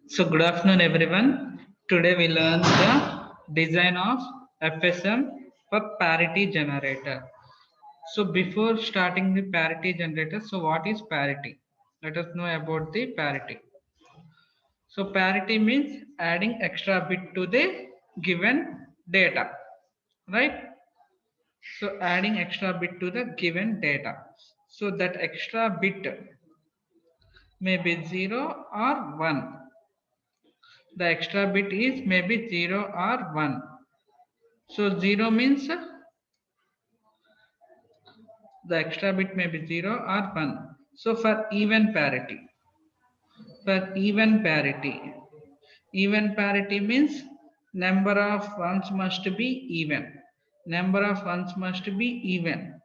So good afternoon everyone. Today we learn the design of FSM for parity generator. So before starting the parity generator, so what is parity? Let us know about the parity. So parity means adding extra bit to the given data, right? So adding extra bit to the given data. So that extra bit may be 0 or 1. The extra bit is maybe 0 or 1. So 0 means the extra bit may be 0 or 1. So even parity means number of ones must be even. Number of ones must be even.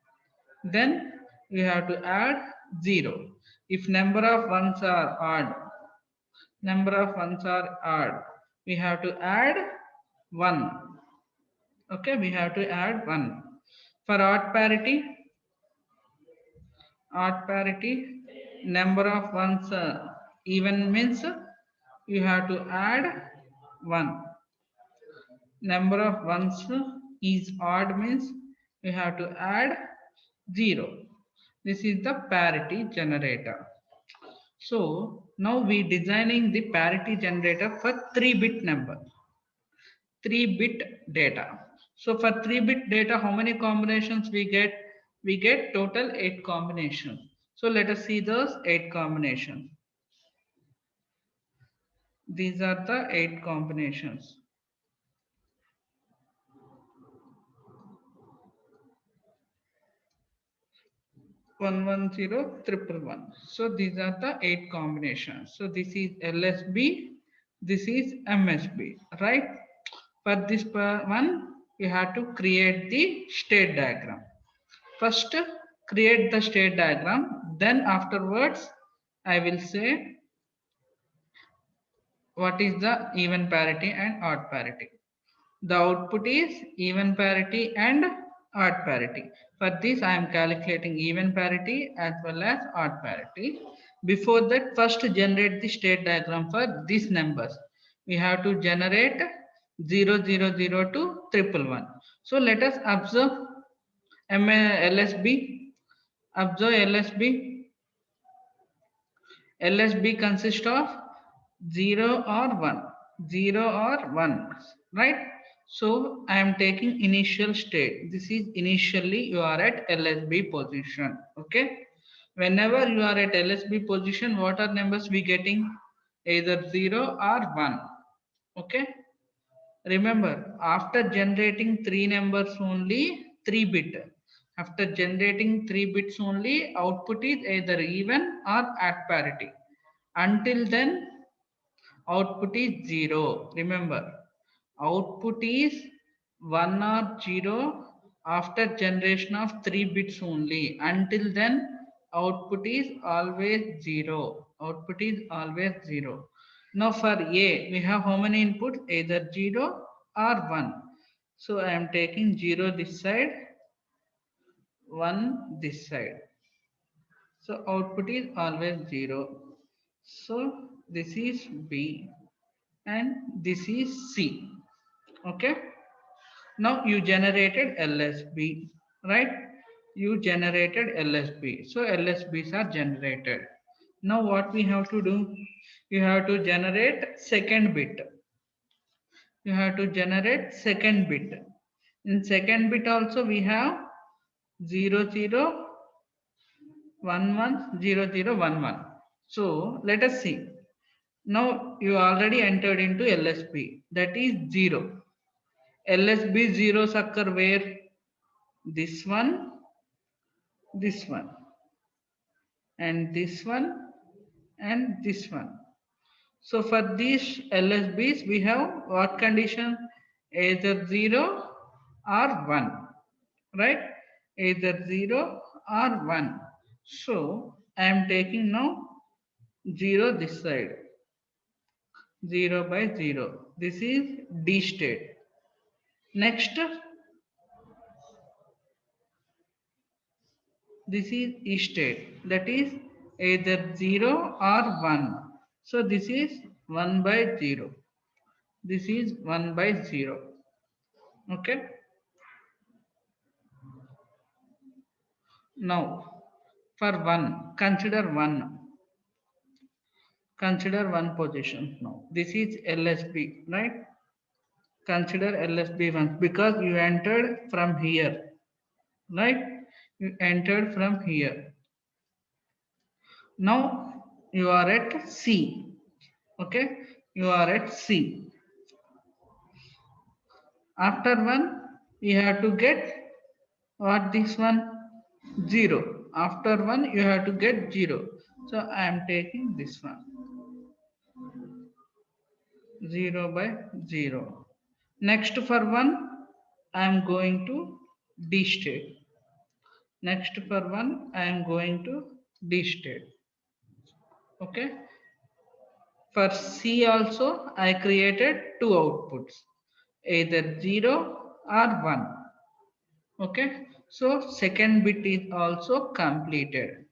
Then we have to add 0. If number of ones are odd, we have to add 1. Okay, we have to add 1. For odd parity, number of ones even means you have to add 1. Number of ones is odd means you have to add 0. This is the parity generator. So now we designing the parity generator for 3-bit number. 3-bit data. So for 3-bit data, how many combinations we get? We get total 8 combinations. So let us see those 8 combinations. These are the 8 combinations. 110 111. So these are the 8 combinations. So this is LSB, this is MSB, right? For this one, you have to create the state diagram. First, create the state diagram. Then afterwards, I will say what is the even parity and odd parity. The output is even parity and odd parity. For this, I am calculating even parity as well as odd parity. Before that, first generate the state diagram for these numbers. We have to generate 0, 0, 0 to 111. So let us observe LSB. Observe LSB. LSB consists of 0 or 1. 0 or 1. Right? So I am taking initial state. This is initially you are at LSB position. Okay. Whenever you are at LSB position, what are numbers we getting? Either 0 or 1. Okay. Remember, after generating 3 numbers only, 3 bit. After generating 3 bits only, output is either even or at parity. Until then, output is 0. Remember, output is 1 or 0 after generation of 3 bits only. Until then, output is always 0. Output is always 0. Now for A, we have how many inputs? Either 0 or 1. So I am taking 0 this side, 1 this side. So output is always 0. So this is B and this is C. Okay. Now you generated LSB, right? You generated LSB. So LSBs are generated. Now what we have to do? You have to generate second bit. You have to generate second bit. In second bit also we have 0 0 1 1 0 0 1 1. So let us see. Now you already entered into LSB. That is 0. LSB zeros occur where? This one, and this one, and this one. So for these LSBs, we have what condition? Either 0 or 1, right? Either 0 or 1. So I am taking now 0 this side, 0 by 0. This is D state. Next, this is E state, that is either 0 or 1. So this is 1 by 0. This is 1 by 0. Okay. Now, for 1, consider 1. Consider 1 position now. This is LSB, right? Consider LSB 1 because you entered from here, right? You entered from here. Now you are at C. Okay, you are at C. After 1, you have to get what this one? 0. After 1, you have to get 0. So I am taking this one. 0 by 0. Next for 1, I am going to D state. Next for 1, I am going to D state. Okay. For C also, I created two outputs, either 0 or 1. Okay. So second bit is also completed.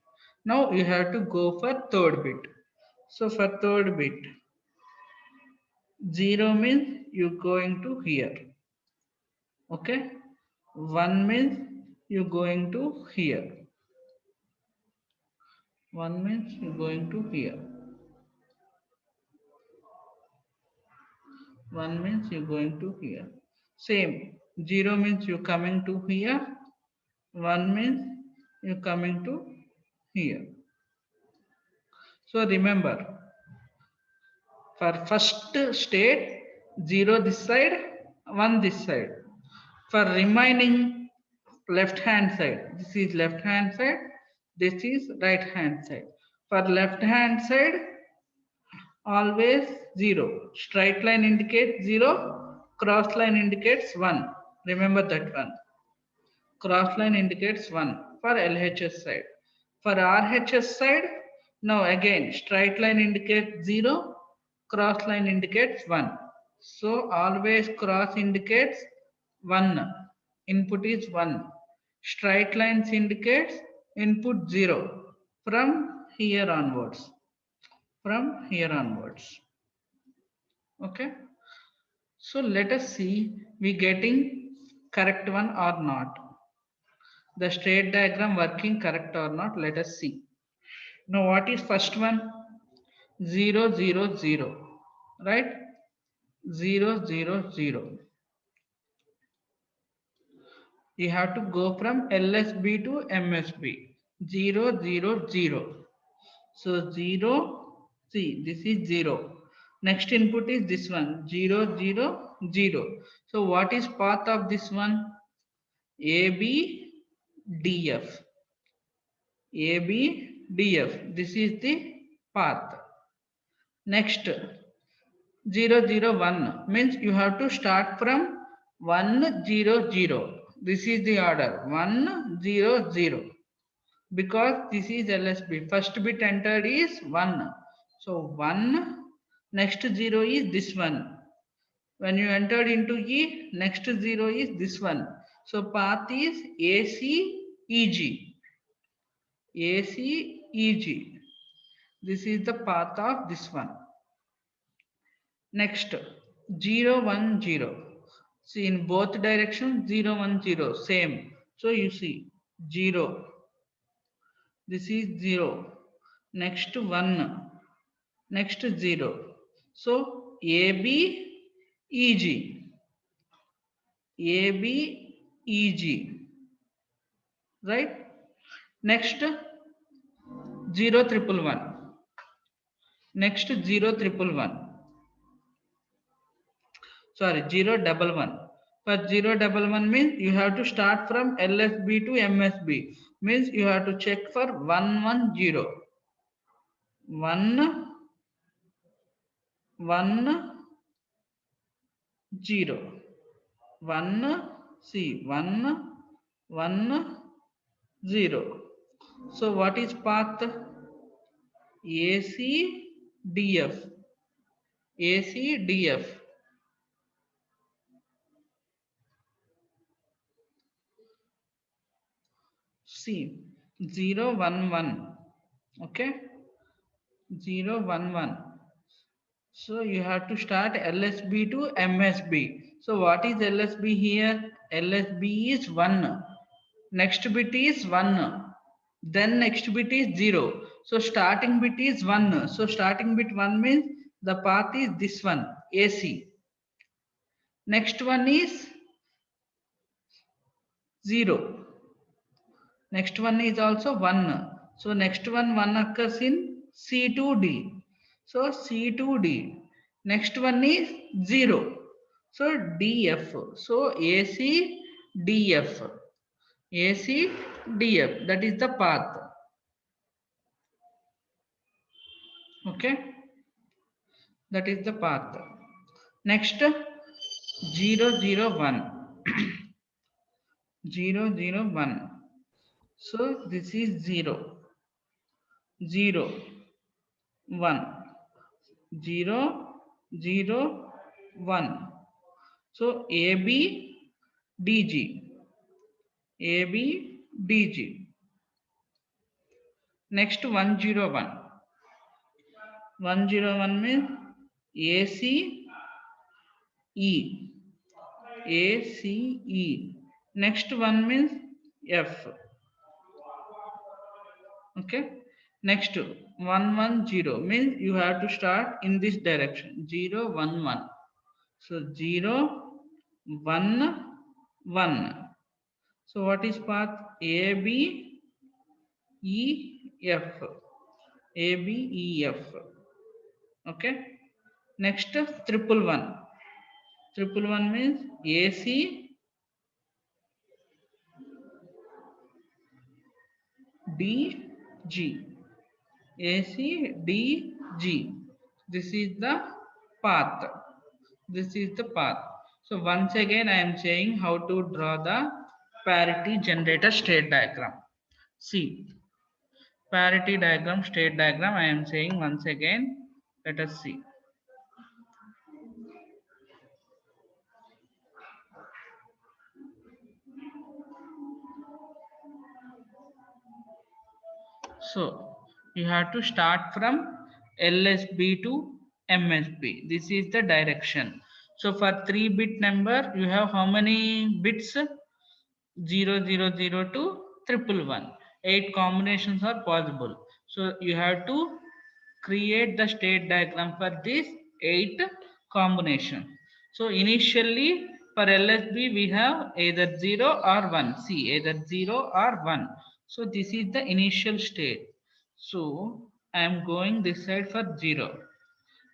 Now you have to go for third bit. So for third bit, 0 means you're going to here. Okay. 1 means you're going to here. 1 means you're going to here. 1 means you're going to here. Same. 0 means you're coming to here. 1 means you're coming to here. So remember, for first state, 0 this side, 1 this side. For remaining left hand side, this is left hand side, this is right hand side. For left hand side, always 0. Straight line indicates 0, cross line indicates 1. Remember that one. Cross line indicates 1 for LHS side. For RHS side, now again straight line indicates 0, cross line indicates 1. So always cross indicates 1. Input is 1. Straight lines indicates input 0 from here onwards. From here onwards. Okay. So let us see we getting correct one or not. The state diagram working correct or not, let us see. Now what is first one? 0 0 0, right? 0 0 0. You have to go from LSB to MSB. 0 0 0. So 0, see this is 0. Next input is this one, 0 0 0. So what is path of this one? AB DF. AB DF. This is the path. Next 0 0 1 means you have to start from 1 0 0. This is the order 1 0 0 because this is LSB. First bit entered is 1. So 1, next 0 is this one. When you entered into E, next 0 is this one. So path is AC EG. AC EG. This is the path of this one. Next 0 1 0. See in both directions 0 1 0 same. So you see 0. This is 0. Next 1. Next 0. So AB EG. AB EG. Right? Next 0 triple 1. Next 0 triple 1. Sorry, 0 double 1. For 0 double 1 means you have to start from LSB to MSB. Means you have to check for 1 1 0. 1 1 0. 1 see 1 1 0. So what is path? AC DF. AC DF. See 0 1 1. Okay. 0 1 1. So you have to start LSB to MSB. So what is LSB here? LSB is 1. Next bit is 1. Then next bit is 0. So starting bit is 1. So starting bit 1 means the path is this one, AC. Next one is 0. Next one is also 1. So next one occurs in C2D. So C2D. Next one is 0. So DF. So AC DF. AC DF. That is the path. Okay. That is the path. Next 001. 001. So this is 0. 0 1 0 0 1. So AB DG AB DG. Next 101. 101 means AC E ACE. Next one means F. Okay. Next 110 means you have to start in this direction. 011. So 011. So what is path? ABEF. ABEF. Okay. Next 111. 111 means AC DG. AC DG. This is the path. This is the path. So once again I am saying how to draw the parity generator state diagram. See, parity diagram, state diagram I am saying once again. Let us see. So you have to start from LSB to MSB. This is the direction. So for 3-bit number, you have how many bits? 000 to 111. 8 combinations are possible. So you have to create the state diagram for this 8 combination. So initially for LSB we have either 0 or 1. See, either 0 or 1. So this is the initial state. So I am going this side for 0.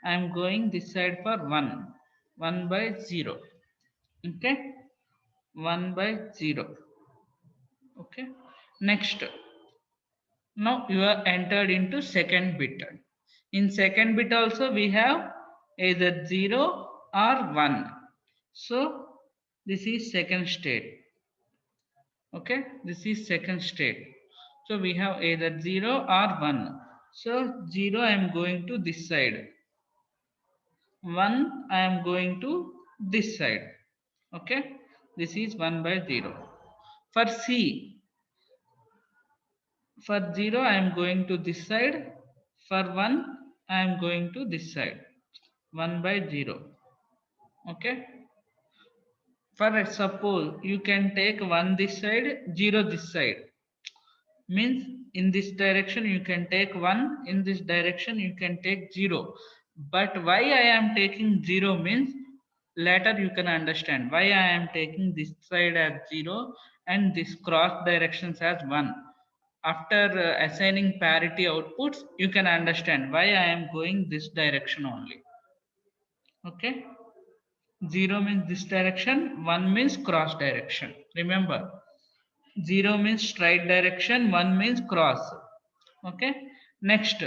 I am going this side for 1. 1 by 0. Okay. 1 by 0. Okay. Next. Now you are entered into second bit. In second bit also we have either 0 or 1. So this is second state. Okay, this is second state. So we have either 0 or 1. So 0 I am going to this side. 1 I am going to this side. Okay, this is 1 by 0. For C, for 0 I am going to this side. For 1 I am going to this side. 1 by 0. Okay. For suppose you can take 1 this side, 0 this side. Means in this direction you can take 1, in this direction you can take 0. But why I am taking 0 means later you can understand why I am taking this side as 0 and this cross directions as 1. After assigning parity outputs, you can understand why I am going this direction only. Okay. 0 means this direction, 1 means cross direction. Remember, 0 means straight direction, 1 means cross. Okay. Next,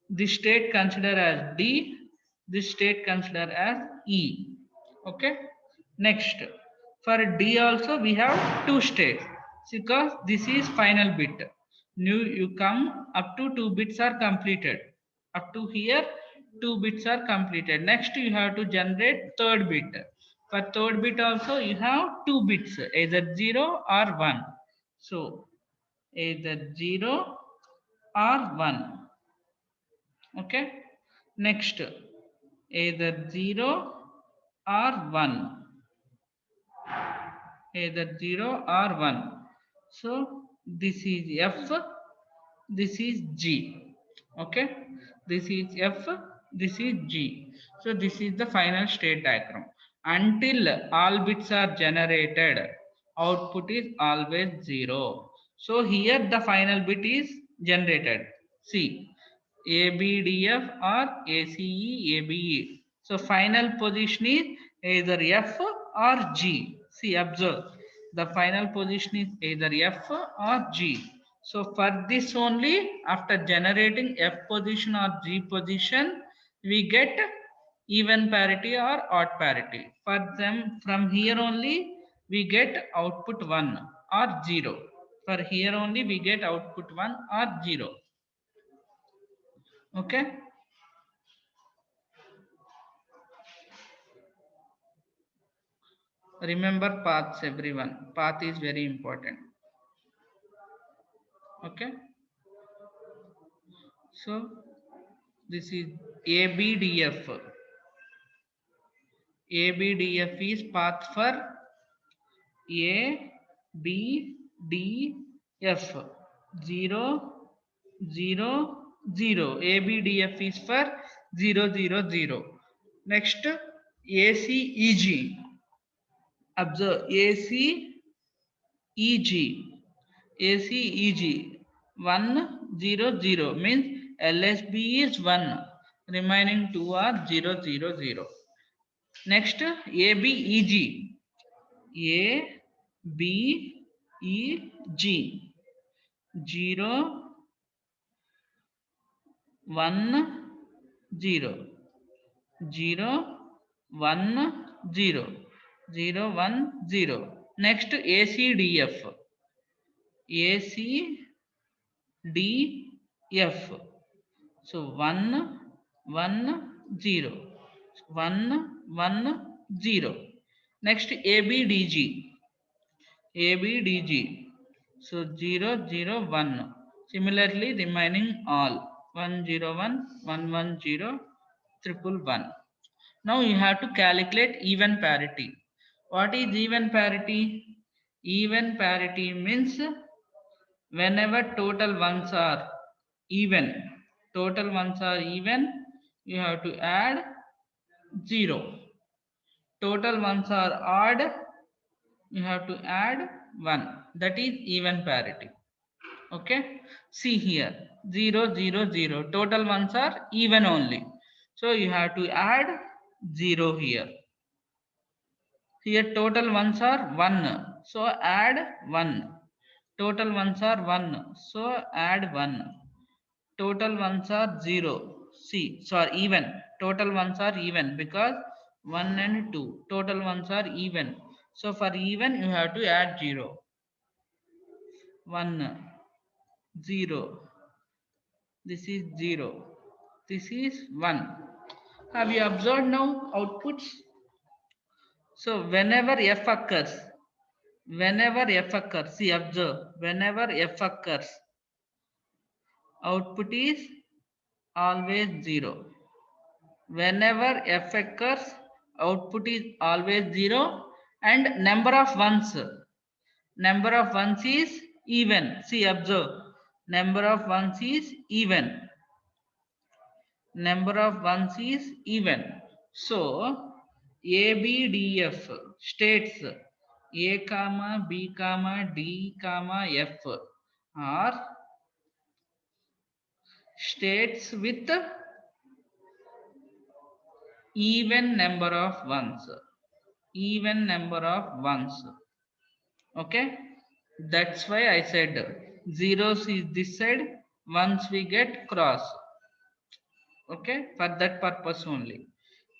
this state consider as D, this state consider as E. Okay. Next, for D also we have 2 states because this is final bit. New you come up to 2 bits are completed. Up to here 2 bits are completed. Next you have to generate third bit. For third bit also you have 2 bits, either 0 or 1. So either 0 or 1. Okay. Next, either 0 or 1, either 0 or 1. So this is F, this is G. Okay, this is F, this is G. So this is the final state diagram. Until all bits are generated, output is always 0. So here the final bit is generated. See, ABDF or ACE, ABE. So final position is either F or G. See, observe. The final position is either F or G. So for this only, after generating F position or G position, we get even parity or odd parity. For them, from here only, we get output 1 or 0. For here only, we get output 1 or 0. Okay. Remember paths, everyone. Path is very important. Okay. So this is ABDF. ABDF is path for A, B, D, F. 0, 0, 0. ABDF is for 0, 0, 0. Next, ACEG. Observe ACEG. ACEG 1, 0, 0 means LSB is 1, remaining 2 are 0, 0, 0. Next, ABEG. ABEG 0, 1, 0. 0, 1, 0. 0, 1, 0. Next, ACDF. ACDF. So 1, 1, 0. 1, 1, 0. Next, ABDG. ABDG. So 0, 0, 1. Similarly, remaining all 1, 0, 1, 1, 1, 0, 111. Now you have to calculate even parity. What is even parity? Even parity means whenever total ones are even, you have to add 0. Total ones are odd, you have to add 1. That is even parity. Okay. See here 0, 0, 0. Total ones are even only. So you have to add 0 here. Here total ones are 1. So add 1. Total ones are 1. So add 1. Total ones are 0. See, sorry, even. Total ones are even because 1 and 2. Total ones are even. So for even you have to add 0. 1, 0. This is 0. This is 1. Have you observed now outputs? So whenever F occurs, see, observe, whenever F occurs, output is always 0. Whenever F occurs, output is always 0 and number of ones is even. See, observe, number of ones is even. Number of ones is even. So ABDF states A comma B comma D comma F are states with even number of ones. Even number of ones. Okay, that's why I said zeros is this side, ones we get cross. Okay, for that purpose only.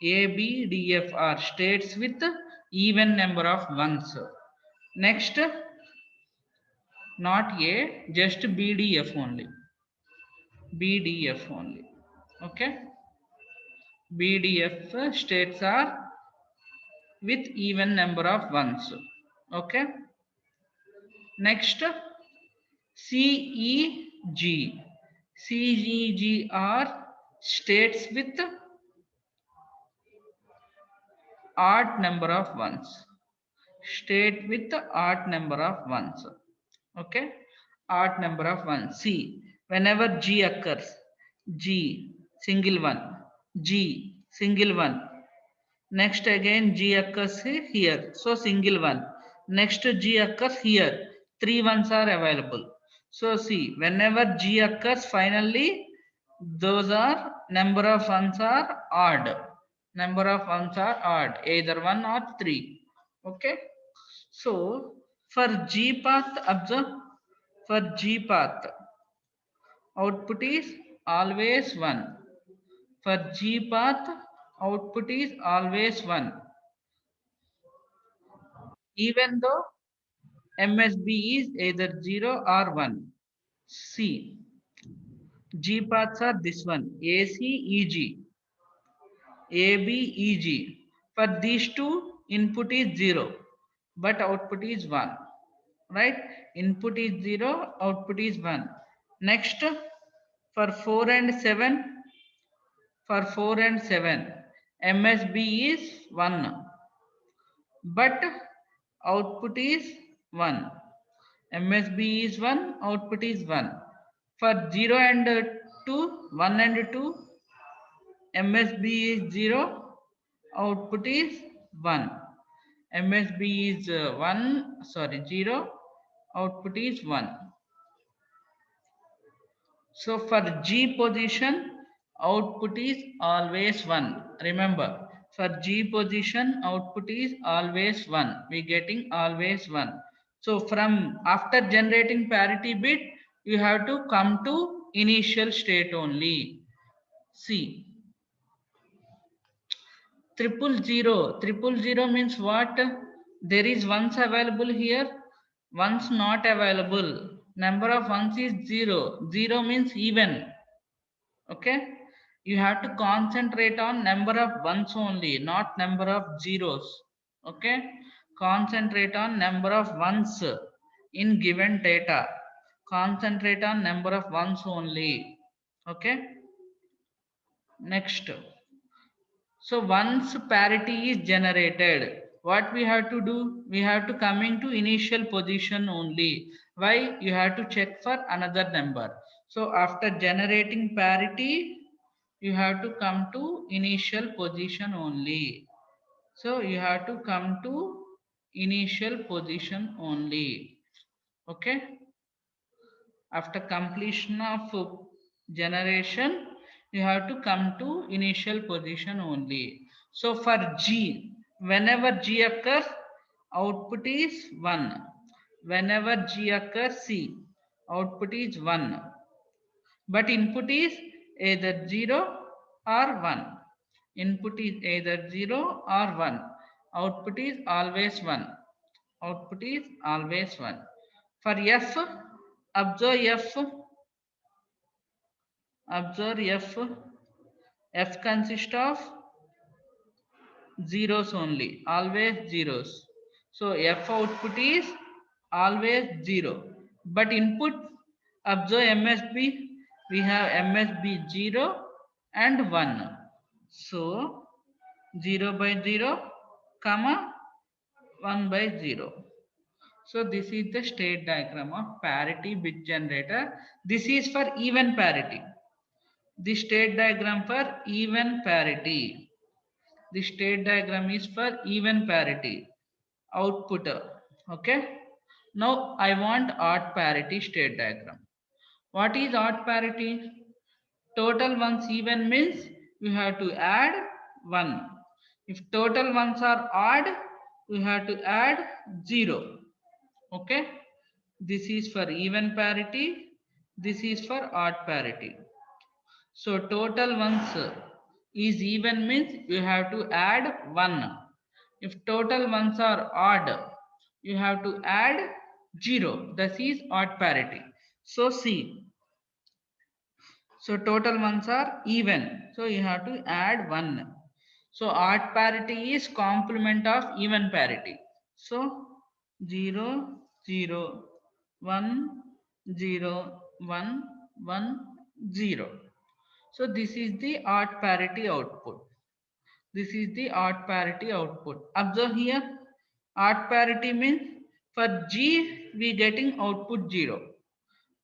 A, B, D, F are states with even number of ones. Next, not A, just BDF only. BDF only. Okay, BDF states are with even number of ones. Okay. Next, CEG. CEG are states with odd number of ones. State with the odd number of ones. Okay, odd number of ones. See, whenever G occurs, G single one, G single one. Next again G occurs here, so single one. Next G occurs here, three ones are available. So see, whenever G occurs, finally those are number of ones are odd. Number of ones are odd, either one or three. Okay. So for G path, observe, for G path, output is always 1. For G path, output is always 1. Even though MSB is either 0 or 1. C. G paths are this one, AC, EG, AB, EG. For these two, input is 0, but output is 1. Right? Input is 0, output is 1. Next, for 4 and 7, for 4 and 7, MSB is 1, but output is 1. MSB is 1, output is 1. For 0 and 2, 1 and 2, MSB is 0, output is 1. MSB is 1, sorry, 0, output is 1. So for G position, output is always 1. Remember, for G position, output is always 1. We getting always 1. So from after generating parity bit, you have to come to initial state only. See, triple zero means what? There is ones available here, ones not available. Number of ones is 0. 0 means even. Okay, you have to concentrate on number of ones only, not number of zeros. Okay, concentrate on number of ones in given data. Concentrate on number of ones only. Okay, next. So once parity is generated, what we have to do? We have to coming to initial position only. Why? You have to check for another number. So after generating parity, you have to come to initial position only. So you have to come to initial position only. Okay. After completion of generation, you have to come to initial position only. So for G, whenever G occurs, output is 1. Whenever G occurs, C, output is 1. But input is either 0 or 1. Input is either 0 or 1. Output is always 1. Output is always 1. For F, observe F. Observe F. F consists of zeros only, always zeros. So F output is always 0. But input, observe MSB, we have MSB 0 and 1. So 0 by 0, comma 1 by 0. So this is the state diagram of parity bit generator. This is for even parity. The state diagram for even parity. The state diagram is for even parity. Output. Okay. Now I want odd parity state diagram. What is odd parity? Total ones even means you have to add 1. If total ones are odd, you have to add 0. Okay. This is for even parity. This is for odd parity. So total ones is even means you have to add 1. If total ones are odd, you have to add 0. This is odd parity. So see, so total ones are even. So you have to add 1. So odd parity is complement of even parity. So 0, 0, 1, 0, 1, 1, 0. So this is the odd parity output. This is the odd parity output. Observe here, odd parity means for G we getting output 0.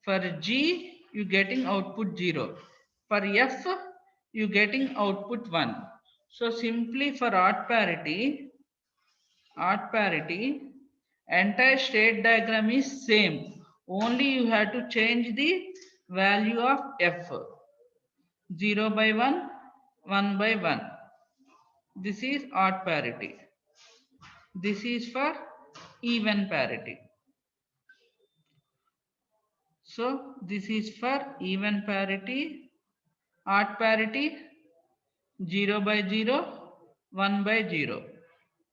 For G you getting output 0. For F you getting output 1. So simply for odd parity, entire state diagram is same. Only you have to change the value of F. 0 by 1, 1 by 1. This is odd parity. This is for even parity. So this is for even parity, odd parity 0 by 0, 1 by 0.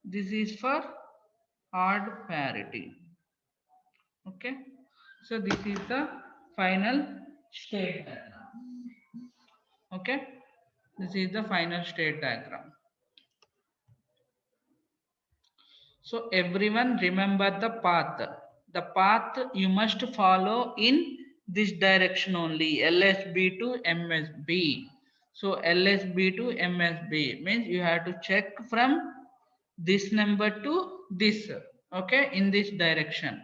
This is for odd parity. Okay. So this is the final state diagram. Okay. This is the final state diagram. So everyone remember the path. The path you must follow in this direction only, LSB to MSB. So LSB to MSB means you have to check from this number to this, okay, in this direction.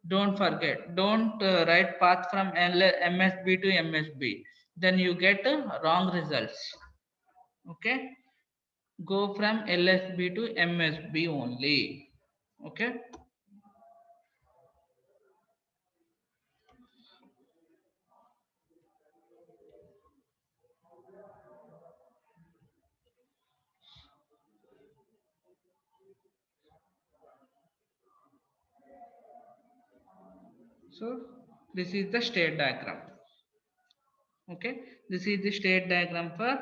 Don't forget, don't write path from MSB to MSB. Then you get wrong results. Okay, go from LSB to MSB only. Okay. So this is the state diagram. Okay, this is the state diagram for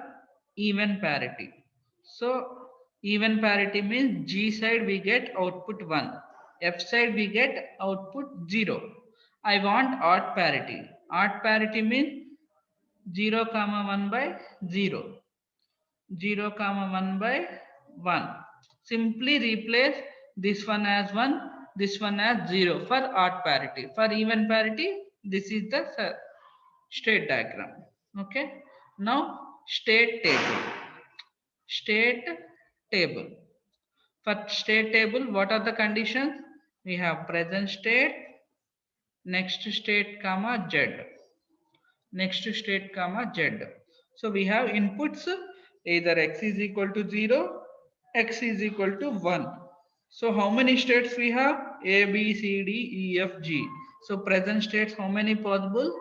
even parity. So even parity means G side we get output 1, F side we get output 0. I want odd parity. Odd parity means 0 comma 1 by 0, 0 comma 1 by 1. Simply replace this one as 1, this one as 0 for odd parity. For even parity, this is the state diagram. Okay. Now state table. State table. For state table, what are the conditions? We have present state, next state comma Z. Next state comma Z. So we have inputs either x is equal to 0, x is equal to 1. So how many states we have? A, B, C, D, E, F, G. So present states how many possible?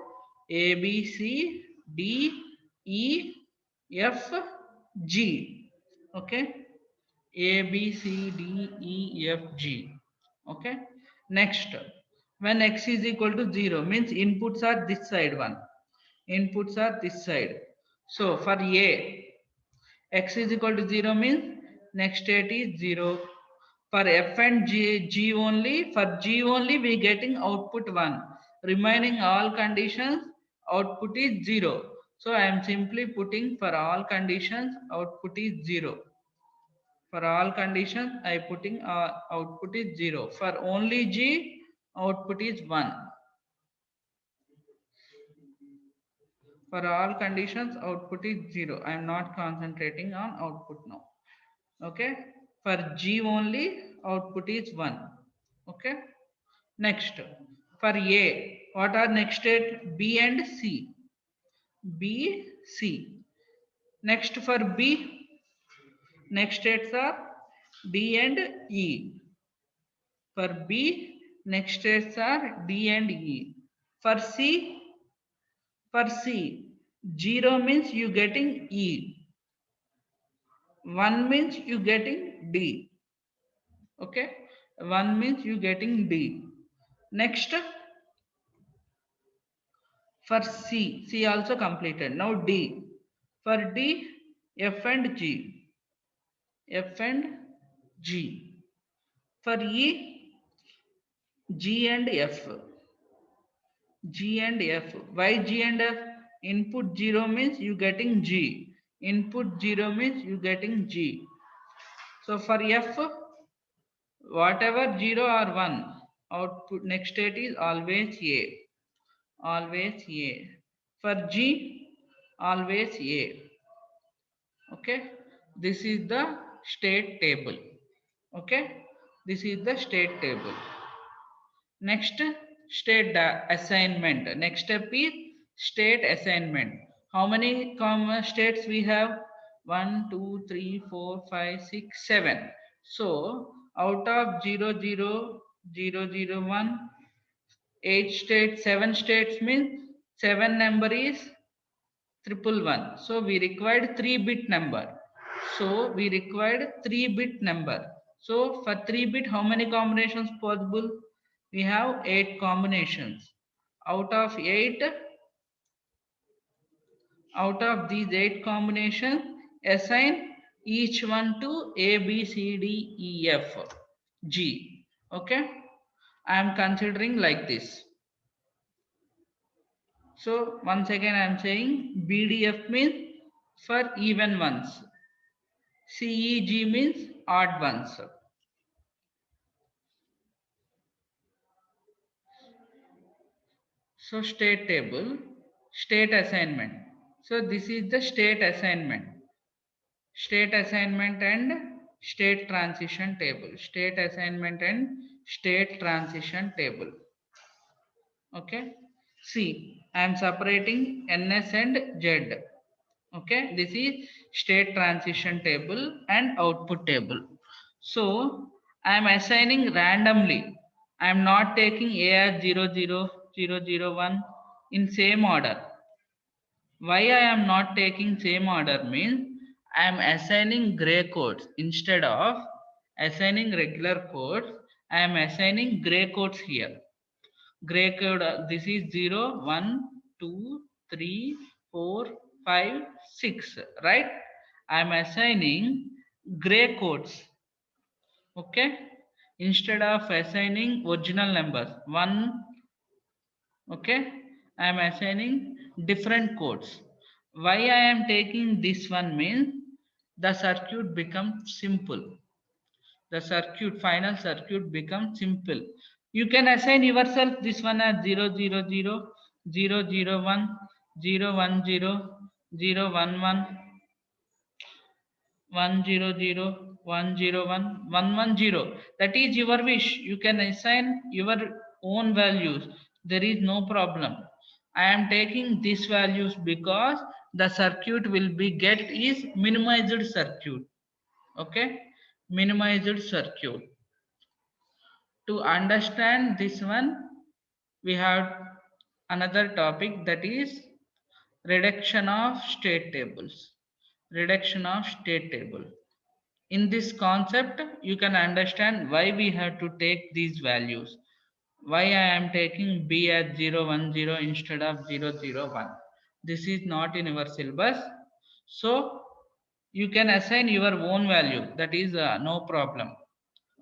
A, B, C, D, E, F, G. Okay. A, B, C, D, E, F, G. Okay. Next, when x is equal to 0 means inputs are this side one. Inputs are this side. So for A, x is equal to 0 means next state is 0. For F and G only, for G only we getting output 1. Remaining all conditions, output is 0. So I am simply putting for all conditions, output is 0. For all conditions, I putting output is 0. For only G, output is 1. For all conditions, output is 0. I am not concentrating on output now. Okay. For G only, output is 1. Okay. Next, for A, what are next state? B and C. B, C. Next for B, next states are D and E. For B, next states are D and E. For C, 0 means you getting E. 1 means you getting D. Okay. 1 means you getting D. Next, for C also completed. Now D. For D, F and G. F and G. For E, G and F. G and F. Why G and F? Input 0 means you getting G. Input 0 means you getting G. So for F, whatever 0 or 1, output next state is always A. Always A. For G, always A. Okay. This is the state table. Okay, this is the state table. Next, state assignment. Next step is state assignment. How many states we have? 1, 2, 3, 4, 5, 6, 7. So out of 0, 0, 0, 0, 1, 8 states, 7 states means 7 number is triple one. So we required 3-bit number. So we required 3-bit number. So for 3-bit, how many combinations possible? We have 8 combinations. Out of 8, out of these 8 combinations, assign each one to A, B, C, D, E, F, G. Okay. I am considering like this. So once again I am saying BDF means for even ones. CEG means odd ones. So state table, state assignment. So this is the state assignment. State assignment and state transition table. State assignment and state transition table. Okay. See, I am separating NS and Z. Okay. This is state transition table and output table. So I am assigning randomly. I am not taking A as 0, 0, 0, 0, 1 in same order. Why I am not taking same order means I am assigning gray codes instead of assigning regular codes. I am assigning gray codes here. Gray code, this is 0, 1, 2, 3, 4, 5, 6, right? I am assigning gray codes. Okay, instead of assigning original numbers 1. Okay, I am assigning different codes. Why I am taking this one means the circuit becomes simple. The circuit, final circuit becomes simple. You can assign yourself this one as 0, 0, 0, 0, 0, 1, 0, 1, 0, 0, 1, 1, 100 101 110. That is your wish. You can assign your own values. There is no problem. I am taking these values because the circuit will be get is minimized circuit. Okay, minimized circuit. To understand this one, we have another topic, that is reduction of state tables. Reduction of state table. In this concept, you can understand why we have to take these values. Why I am taking B as 010 instead of 001. This is not in your syllabus. So you can assign your own value. That is no problem.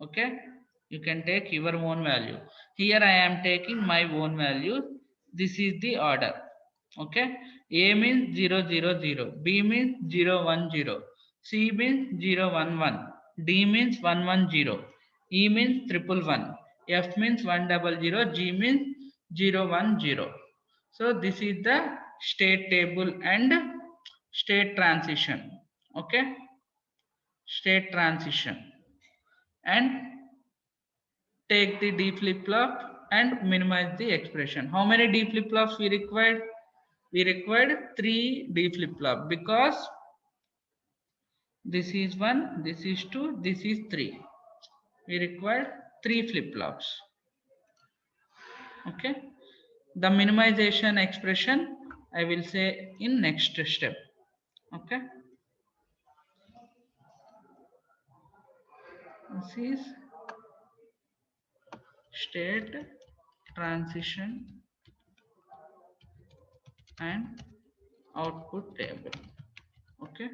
Okay. You can take your own value. Here I am taking my own value. This is the order. Okay. A means 000, B means 010, C means 011, D means 110, E means 111, F means 100, G means 010. So this is the state table and state transition. Okay, state transition. And take the D flip-flop and minimize the expression. How many D flip-flops we required? We required 3 D flip-flop because this is 1, this is 2, this is 3. We required 3 flip-flops. Okay. The minimization expression I will say in next step. Okay. This is state transition and output table. Okay.